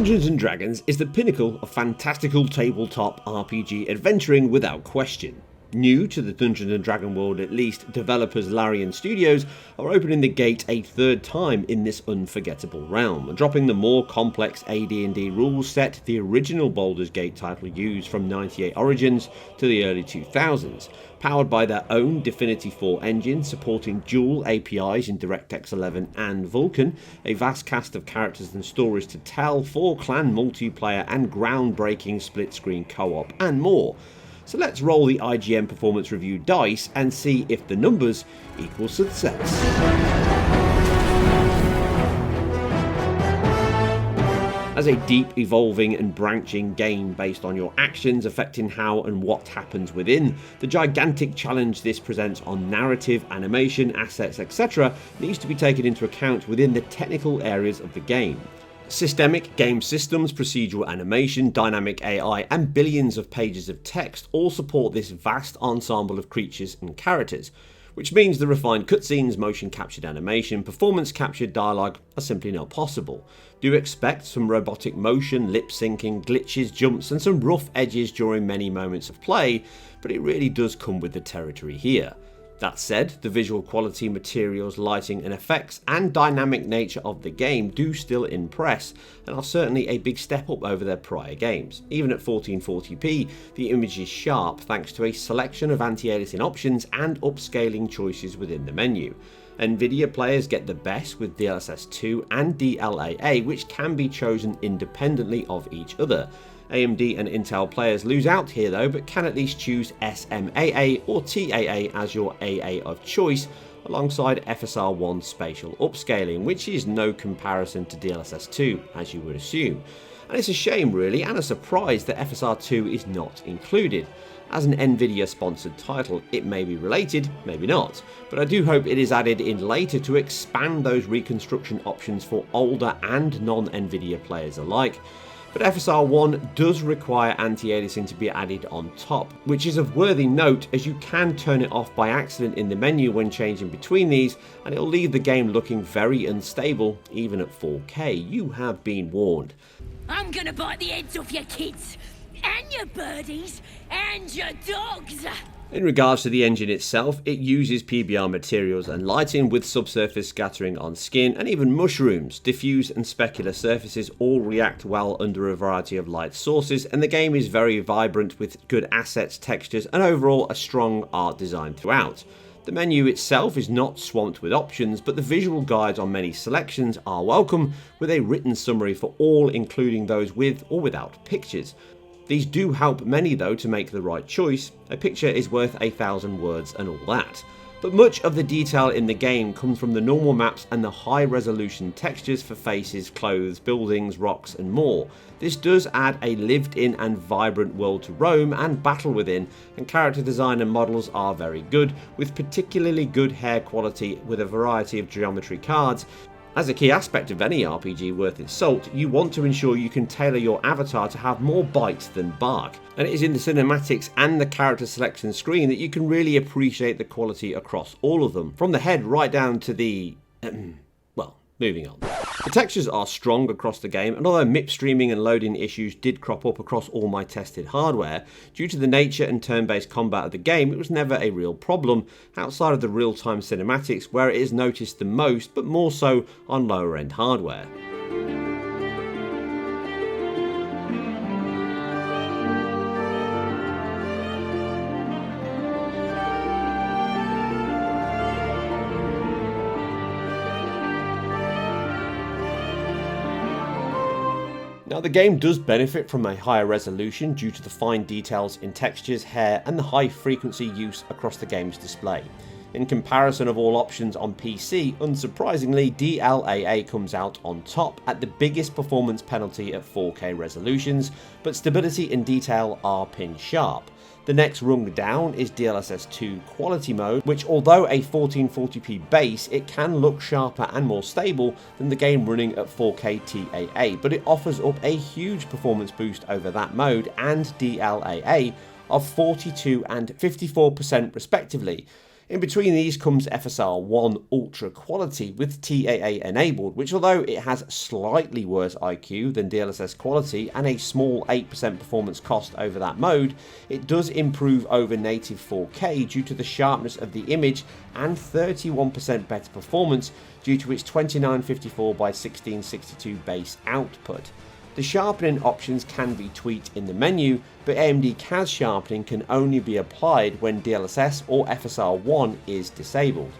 Dungeons & Dragons is the pinnacle of fantastical tabletop RPG adventuring without question. New to the Dungeons & Dragon world at least, developers Larian Studios are opening the gate a third time in this unforgettable realm, dropping the more complex AD&D rules set the original Baldur's Gate title used from 98 Origins to the early 2000s, powered by their own Divinity 4 engine supporting dual APIs in DX11 and Vulkan, a vast cast of characters and stories to tell, 4-clan multiplayer and groundbreaking split-screen co-op, and more. So let's roll the IGN performance review dice and see if the numbers equal success. As a deep, evolving and branching game based on your actions affecting how and what happens within, the gigantic challenge this presents on narrative, animation, assets, etc. needs to be taken into account within the technical areas of the game. Systemic game systems, procedural animation, dynamic AI, and billions of pages of text all support this vast ensemble of creatures and characters, which means the refined cutscenes, motion captured animation, performance captured dialogue are simply not possible. Do expect some robotic motion, lip syncing, glitches, jumps, and some rough edges during many moments of play, but it really does come with the territory here. That said, the visual quality, materials, lighting and effects and dynamic nature of the game do still impress and are certainly a big step up over their prior games. Even at 1440p, the image is sharp thanks to a selection of anti-aliasing options and upscaling choices within the menu. Nvidia players get the best with DLSS 2 and DLAA, which can be chosen independently of each other. AMD and Intel players lose out here though, but can at least choose SMAA or TAA as your AA of choice, alongside FSR1 spatial upscaling, which is no comparison to DLSS 2 as you would assume. And it's a shame really, and a surprise that FSR2 is not included. As an Nvidia sponsored title, it may be related, maybe not, but I do hope it is added in later to expand those reconstruction options for older and non-Nvidia players alike. But FSR1 does require anti-aliasing to be added on top, which is of worthy note as you can turn it off by accident in the menu when changing between these, and it'll leave the game looking very unstable even at 4K. You have been warned. I'm gonna bite the heads off your kids, and your birdies, and your dogs! In regards to the engine itself, it uses PBR materials and lighting with subsurface scattering on skin, and even mushrooms, diffuse and specular surfaces all react well under a variety of light sources, and the game is very vibrant with good assets, textures and overall a strong art design throughout. The menu itself is not swamped with options, but the visual guides on many selections are welcome, with a written summary for all, including those with or without pictures. These do help many though to make the right choice. A picture is worth 1,000 words and all that. But much of the detail in the game comes from the normal maps and the high resolution textures for faces, clothes, buildings, rocks and more. This does add a lived in and vibrant world to roam and battle within, and character design and models are very good, with particularly good hair quality with a variety of geometry cards. As a key aspect of any RPG worth its salt, you want to ensure you can tailor your avatar to have more bite than bark, and it is in the cinematics and the character selection screen that you can really appreciate the quality across all of them, from the head right down to the... well, moving on. The textures are strong across the game, and although MIP streaming and loading issues did crop up across all my tested hardware, due to the nature and turn-based combat of the game, it was never a real problem, outside of the real-time cinematics where it is noticed the most, but more so on lower-end hardware. Now the game does benefit from a higher resolution due to the fine details in textures, hair and the high frequency use across the game's display. In comparison of all options on PC, unsurprisingly DLAA comes out on top at the biggest performance penalty at 4K resolutions, but stability and detail are pin sharp. The next rung down is DLSS 2 quality mode, which although a 1440p base, it can look sharper and more stable than the game running at 4K TAA, but it offers up a huge performance boost over that mode and DLAA of 42 and 54% respectively. In between these comes FSR1 Ultra Quality with TAA enabled, which although it has slightly worse IQ than DLSS quality and a small 8% performance cost over that mode, it does improve over native 4K due to the sharpness of the image and 31% better performance due to its 2954 by 1662 base output. The sharpening options can be tweaked in the menu, but AMD CAS sharpening can only be applied when DLSS or FSR1 is disabled.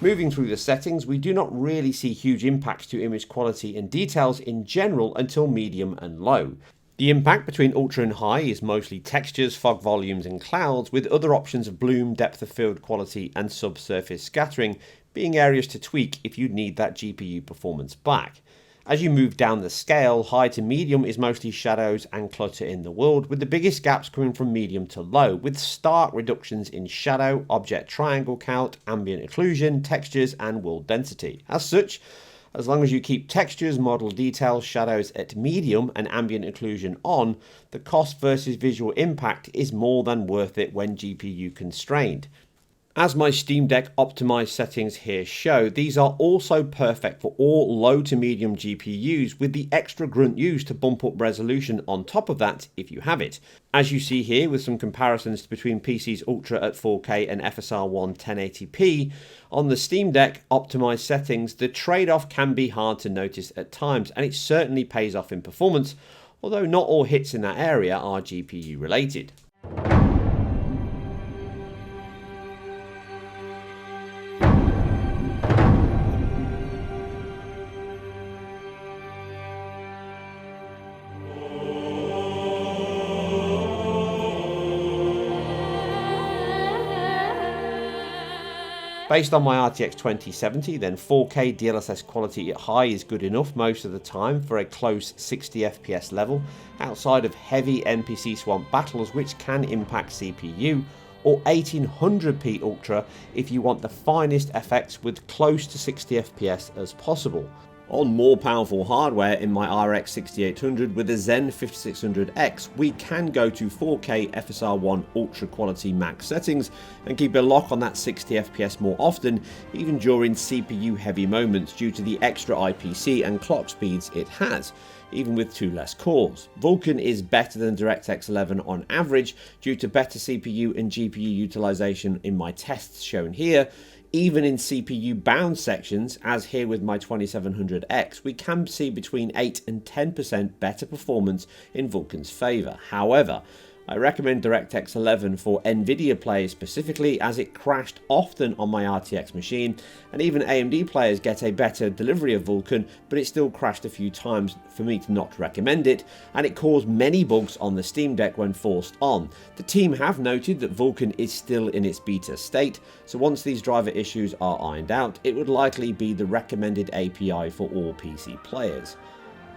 Moving through the settings, we do not really see huge impacts to image quality and details in general until medium and low. The impact between ultra and high is mostly textures, fog volumes and clouds, with other options of bloom, depth of field quality and subsurface scattering being areas to tweak if you need that GPU performance back. As you move down the scale, high to medium is mostly shadows and clutter in the world, with the biggest gaps coming from medium to low, with stark reductions in shadow, object triangle count, ambient occlusion, textures and world density. As such, as long as you keep textures, model details, shadows at medium and ambient occlusion on, the cost versus visual impact is more than worth it when GPU constrained. As my Steam Deck optimized settings here show, these are also perfect for all low to medium GPUs, with the extra grunt used to bump up resolution on top of that if you have it. As you see here with some comparisons between PC's Ultra at 4K and FSR1 1080p, on the Steam Deck optimized settings, the trade-off can be hard to notice at times, and it certainly pays off in performance, although not all hits in that area are GPU related. Based on my RTX 2070, then 4K DLSS quality at high is good enough most of the time for a close 60 FPS level, outside of heavy NPC swamp battles which can impact CPU, or 1800p Ultra if you want the finest effects with close to 60 FPS as possible. On more powerful hardware in my RX 6800 with a Zen 5600X, we can go to 4K FSR1 Ultra Quality Max settings and keep a lock on that 60 FPS more often, even during CPU heavy moments due to the extra IPC and clock speeds it has, even with 2 less cores. Vulkan is better than DirectX 11 on average due to better CPU and GPU utilization in my tests shown here. Even in CPU bound sections, as here with my 2700X, we can see between 8 and 10% better performance in Vulkan's favour. However, I recommend DirectX 11 for Nvidia players specifically, as it crashed often on my RTX machine, and even AMD players get a better delivery of Vulkan, but it still crashed a few times for me to not recommend it, and it caused many bugs on the Steam Deck when forced on. The team have noted that Vulkan is still in its beta state, so once these driver issues are ironed out, it would likely be the recommended API for all PC players.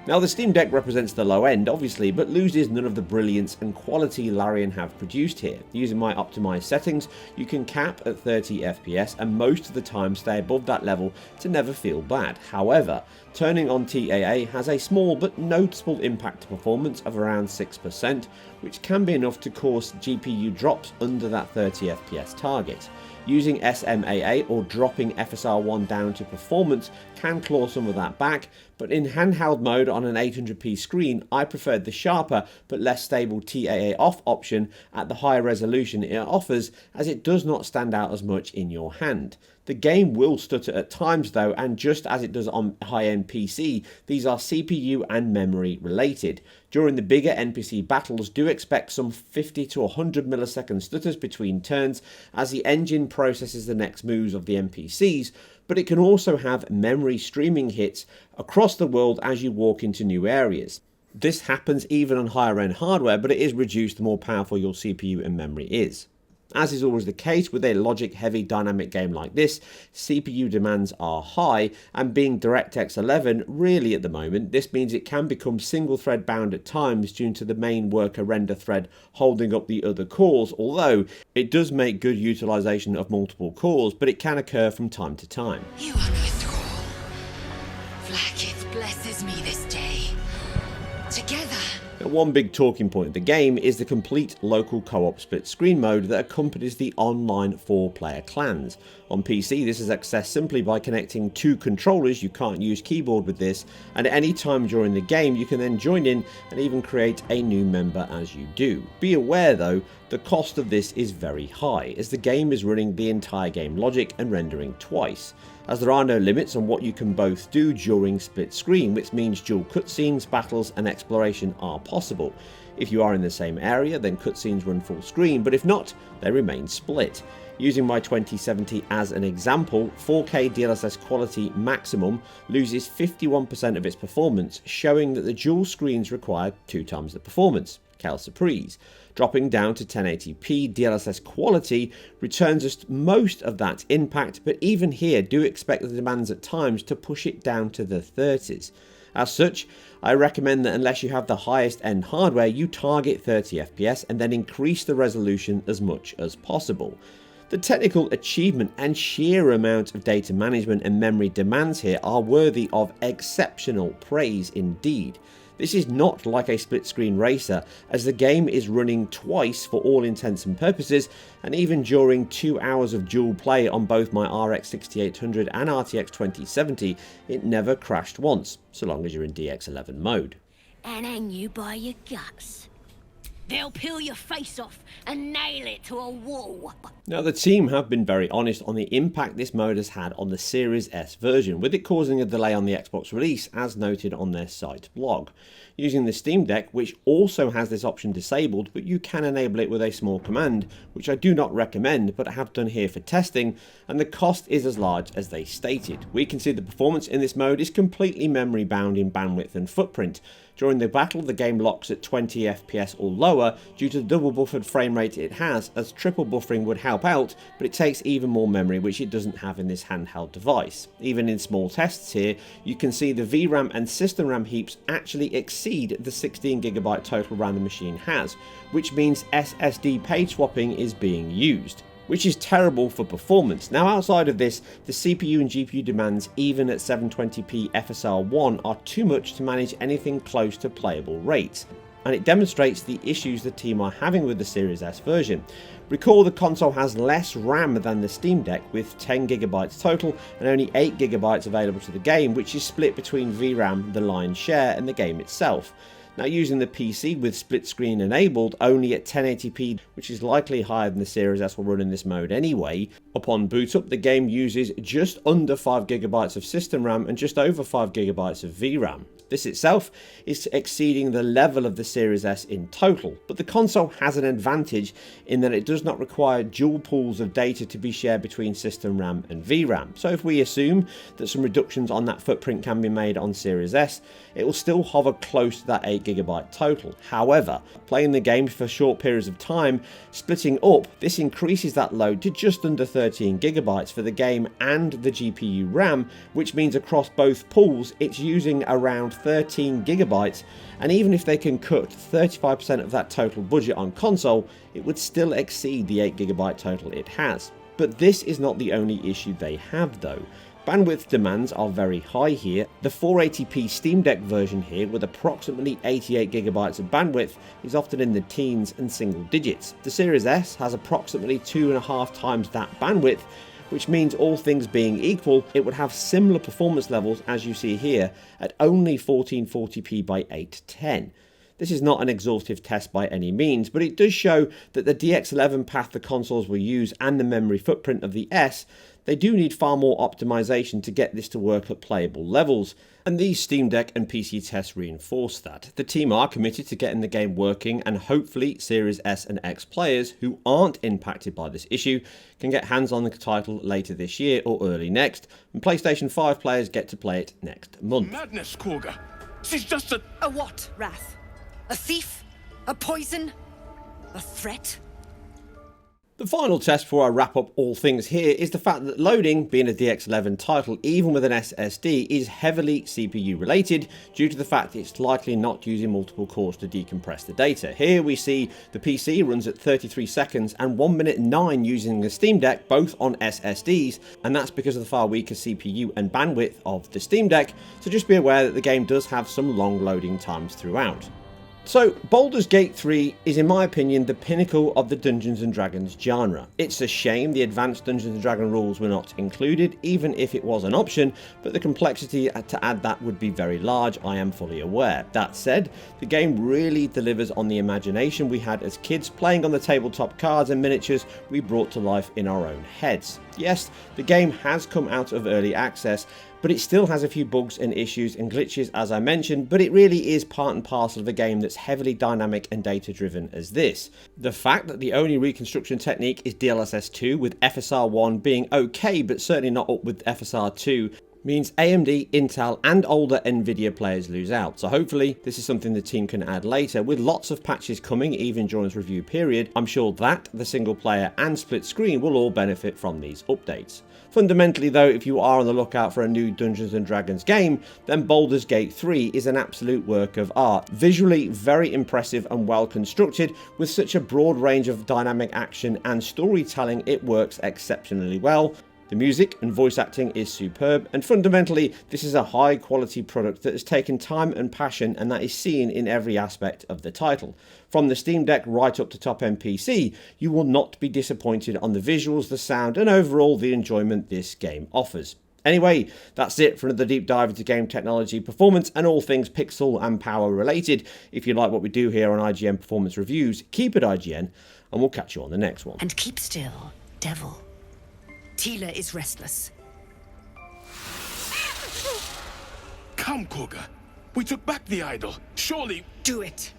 Now, the Steam Deck represents the low end, obviously, but loses none of the brilliance and quality Larian have produced here. Using my optimized settings, you can cap at 30 FPS and most of the time stay above that level to never feel bad. However, turning on TAA has a small but noticeable impact to performance of around 6%, which can be enough to cause GPU drops under that 30 FPS target. Using SMAA or dropping FSR1 down to performance can claw some of that back, but in handheld mode on an 800p screen, I preferred the sharper but less stable TAA off option at the higher resolution it offers, as it does not stand out as much in your hand. The game will stutter at times though, and just as it does on high-end PC, these are CPU and memory related. During the bigger NPC battles, do expect some 50 to 100 millisecond stutters between turns as the engine processes the next moves of the NPCs, but it can also have memory streaming hits across the world as you walk into new areas. This happens even on higher end hardware, but it is reduced the more powerful your CPU and memory is. As is always the case with a logic-heavy dynamic game like this, CPU demands are high, and being DirectX 11 really at the moment, this means it can become single-thread bound at times due to the main worker render thread holding up the other cores, although it does make good utilization of multiple cores, but it can occur from time to time. You are my thrall. Vlaakith blesses me this day. Together. Now, one big talking point of the game is the complete local co-op split screen mode that accompanies the online 4-player clans. On PC, this is accessed simply by connecting 2 controllers. You can't use keyboard with this, and at any time during the game you can then join in and even create a new member as you do. Be aware though, the cost of this is very high, as the game is running the entire game logic and rendering twice, as there are no limits on what you can both do during split screen, which means dual cutscenes, battles and exploration are possible. If you are in the same area, then cutscenes run full screen, but if not, they remain split. Using my 2070 as an example, 4K DLSS quality maximum loses 51% of its performance, showing that the dual screens require 2 times the performance. Quelle surprise. Dropping down to 1080p DLSS quality returns us most of that impact, but even here do expect the demands at times to push it down to the 30s. As such, I recommend that unless you have the highest end hardware, you target 30 FPS and then increase the resolution as much as possible. The technical achievement and sheer amount of data management and memory demands here are worthy of exceptional praise indeed. This is not like a split screen racer, as the game is running twice for all intents and purposes, and even during 2 hours of dual play on both my RX 6800 and RTX 2070, it never crashed once, so long as you're in DX11 mode. And hang you by your guts. They'll peel your face off and nail it to a wall. Now, the team have been very honest on the impact this mode has had on the Series S version, with it causing a delay on the Xbox release, as noted on their site blog. Using the Steam Deck, which also has this option disabled, but you can enable it with a small command, which I do not recommend, but I have done here for testing, and the cost is as large as they stated. We can see the performance in this mode is completely memory bound in bandwidth and footprint. During the battle, the game locks at 20 FPS or lower due to the double buffered frame rate it has, as triple buffering would help out, but it takes even more memory, which it doesn't have in this handheld device. Even in small tests here, you can see the VRAM and system RAM heaps actually exceed the 16GB total RAM the machine has, which means SSD page swapping is being used, which is terrible for performance. Now, outside of this, the CPU and GPU demands, even at 720p FSR1, are too much to manage anything close to playable rates, and it demonstrates the issues the team are having with the Series S version. Recall the console has less RAM than the Steam Deck, with 10GB total and only 8GB available to the game, which is split between VRAM, the lion's share, and the game itself. Now, using the PC with split screen enabled only at 1080p, which is likely higher than the Series S will run in this mode anyway, upon boot up the game uses just under 5GB of system RAM and just over 5GB of VRAM. This itself is exceeding the level of the Series S in total, but the console has an advantage in that it does not require dual pools of data to be shared between system RAM and VRAM. So if we assume that some reductions on that footprint can be made on Series S, it will still hover close to that 8GB total. However, playing the game for short periods of time, splitting up, this increases that load to just under 13GB for the game and the GPU RAM, which means across both pools it's using around 13GB, and even if they can cut 35% of that total budget on console, it would still exceed the 8GB total it has. But this is not the only issue they have though. Bandwidth demands are very high here. The 480p Steam Deck version here, with approximately 88GB of bandwidth, is often in the teens and single digits. The Series S has approximately 2.5 times that bandwidth, which means all things being equal, it would have similar performance levels as you see here at only 1440p by 810. This is not an exhaustive test by any means, but it does show that the DX11 path the consoles will use and the memory footprint of the S, they do need far more optimization to get this to work at playable levels, and these Steam Deck and PC tests reinforce that. The team are committed to getting the game working, and hopefully Series S and X players who aren't impacted by this issue can get hands on the title later this year or early next, and PlayStation 5 players get to play it next month. Madness, Korga. She's just a what, Wrath? A thief? A poison? A threat? The final test before I wrap up all things here is the fact that loading, being a DX11 title, even with an SSD, is heavily CPU related due to the fact it's likely not using multiple cores to decompress the data. Here we see the PC runs at 33 seconds and 1 minute 9 using the Steam Deck, both on SSDs, and that's because of the far weaker CPU and bandwidth of the Steam Deck, so just be aware that the game does have some long loading times throughout. So, Baldur's Gate 3 is, in my opinion, the pinnacle of the Dungeons & Dragons genre. It's a shame the advanced Dungeons & Dragons rules were not included, even if it was an option, but the complexity to add that would be very large, I am fully aware. That said, the game really delivers on the imagination we had as kids playing on the tabletop cards and miniatures we brought to life in our own heads. Yes, the game has come out of early access, but it still has a few bugs and issues and glitches as I mentioned, but it really is part and parcel of a game that's heavily dynamic and data driven as this. The fact that the only reconstruction technique is DLSS 2, with FSR 1 being okay but certainly not up with FSR 2, means AMD, Intel and older Nvidia players lose out. So hopefully this is something the team can add later. With lots of patches coming even during this review period, I'm sure that the single player and split screen will all benefit from these updates. Fundamentally though, if you are on the lookout for a new Dungeons & Dragons game, then Baldur's Gate 3 is an absolute work of art. Visually very impressive and well constructed, with such a broad range of dynamic action and storytelling, it works exceptionally well. The music and voice acting is superb, and fundamentally this is a high quality product that has taken time and passion, and that is seen in every aspect of the title. From the Steam Deck right up to top-end PC, you will not be disappointed on the visuals, the sound and overall the enjoyment this game offers. Anyway, that's it for another deep dive into game technology, performance and all things pixel and power related. If you like what we do here on IGN Performance Reviews, keep it IGN, and we'll catch you on the next one. And keep still, devil. Tila is restless. Come, Koga. We took back the idol. Surely... Do it.